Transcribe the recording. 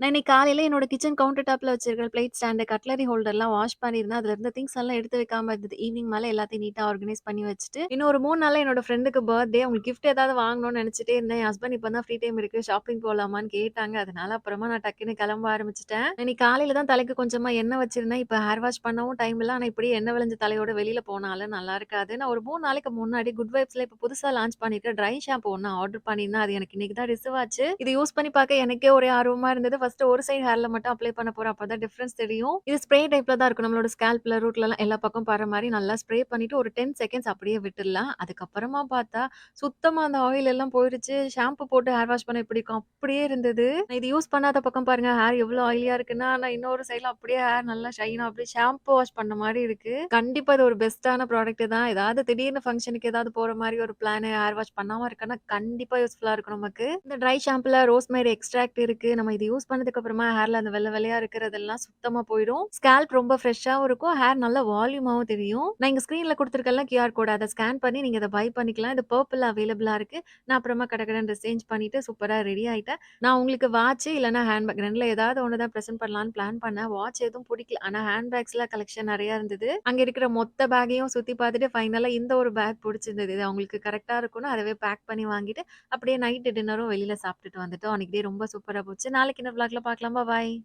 நான் இன்னைக்கு காலையில என்னோட கிச்சன் கவுண்டர் டாப்ல வச்சிருக்கிற பிளேட் ஸ்டாண்டு, கட்லரி ஹோல்டர்லாம் வாஷ் பண்ணியிருந்தேன். அதுல இருந்த திங்ஸ் எல்லாம் எடுத்து வைக்காம இருந்தது. ஈவினிங் மேல எல்லாத்தையும் நீட்டா ஆர்கனைஸ் பண்ணி வச்சுட்டு, இன்னும் ஒரு 3 நாள்ல என்னோட ஃப்ரெண்டுக்கு பர்த்டே. அவங்களுக்கு கிஃப்ட் ஏதாவது வாங்கணும்னு நெனச்சுட்டே இருந்தேன். என் ஹஸ்பண்ட் இப்ப தான் ஃப்ரீ டைம் இருக்கு. ஷாப்பிங் போலாமான்னு கேட்டாங்க. அதனால அப்புறமா நான் டக்குன்னு கிளம்ப ஆரம்பிச்சுட்டேன். இன்னைக்கு காலையில தான் தலைக்கு கொஞ்சமா எண்ணெய் வச்சிருந்தேன். இப்ப ஹேர் வாஷ் பண்ணவும் டைம் இல்ல. ஆனா இப்படியே எண்ணெய் வழிஞ்ச தலையோட வெளியில போனாலும் நல்லா இருக்காது. நான் ஒரு 3 நாளைக்கு முன்னாடி குட் வைப்ஸ்ல இப்ப புதுசா லான்ச் பண்ணியிருக்க ட்ரை ஷாம்பு ஒண்ணு ஆர்டர் பண்ணியிருந்தேன். அது எனக்கு இன்னைக்கு தான் ரிசீவ் ஆச்சு. இத யூஸ் பண்ணி பார்க்க எனக்கே ஒரே ஆர்வமா இருந்தது. ஃபர்ஸ்ட் ஒரு சைடு ஹேர்ல மட்டும் அப்ளை பண்ண போறேன். அப்பதான் டிஃபரன்ஸ் தெரியும். இது ஸ்ப்ரே டைப்ல தான் இருக்கும். நம்மளோட ஸ்கால்ப்ல, ரூட்லலாம் எல்லா பக்கம் படுற மாரி நல்லா ஸ்ப்ரே பண்ணிட்டு ஒரு 10 செகண்ட்ஸ் அப்படியே விட்டுடலாம். அதுக்கப்புறமா பார்த்தா, சுத்தமா அந்த ஆயில் எல்லாம் போயிருச்சு. ஷாம்பு போட்டு ஹேர் வாஷ் பண்ண எப்படி இருக்கும்? அப்படியே இருந்தது. நான் இது யூஸ் பண்ணாத பக்கம் பாருங்க, ஹேர் எவ்வளோ ஆயிலியா இருக்குன்னா, ஆனா இன்னொரு சைடுல அப்படியே ஹேர் நல்லா ஷைனா அப்படியே ஷாம்பு வாஷ் பண்ண மாரி இருக்கு. கண்டிப்பா இது ஒரு பெஸ்ட்டான ப்ராடக்ட் தான். ஏதாவது திடீர்னு ஃபங்ஷனுக்கு ஏதாவது போற மாரி ஒரு பிளான் ஹேர் வாஷ் பண்ணாம இருக்கன்னா, கண்டிப்பா யூஸ்ஃபுல்லா இருக்கும் நமக்கு. இந்த ட்ரை ஷாம்புல ரோஸ்மேரி எக்ஸ்ட்ராக்ட் இருக்கு. நம்ம இது யூஸ் பண்ணதுக்கு அப்புறமா ஹேர்ல அந்த வெள்ள வெள்ளையா இருக்கிறதெல்லாம் சுத்தமா போயிடும். ஸ்கால்ப் ரொம்ப ஃப்ரெஷ்ஷாவும் இருக்கும். ஹேர் நல்ல வால்யூமாவும் தெரியும். நான் இங்க ஸ்க்ரீன்ல குடுத்துருக்கேன்ல கியூஆர் கோட் அத ஸ்கேன் பண்ணி நீங்க இத பை பண்ணிக்கலாம். இது பர்பிள்ல அவைலபிளா இருக்கு. நான் அப்புறமா கடகடன்னு ட்ரெஸ் சேஞ்ச் பண்ணிட்டு சூப்பரா ரெடி ஆயிட்டேன். நான் உங்களுக்கு வாட்ச் இல்லன்னா ஹேண்ட் பேக் 2ல ஏதாவது ஒண்ணு தான் பிரசன்ட் பண்ணலான்னு பிளான் பண்ணேன். வாட்ச் எதுவும் புடிக்கல. ஆனா ஹேண்ட் பேக்ஸ்ல கலெக்ஷன் நெறைய இருந்தது. அங்க இருக்கிற மொத்த பேக்கையும் சுத்தி பார்த்துட்டு ஃபைனலா இந்த ஒரு பேக் புடிச்சிருந்தது. இது அவங்களுக்கு கரெக்ட்டா இருக்கும்னு அதவே பேக் பண்ணி வாங்கிட்டு, அப்படியே நைட் டின்னரும் வெளியில சாப்பிட்டுட்டு வந்துட்டோம். அன்னைக்கு டே ரொம்ப சூப்பரா போச்சு. நாளைக்கு இன்னொரு விளாக்ல பார்க்கலாம். பாய்.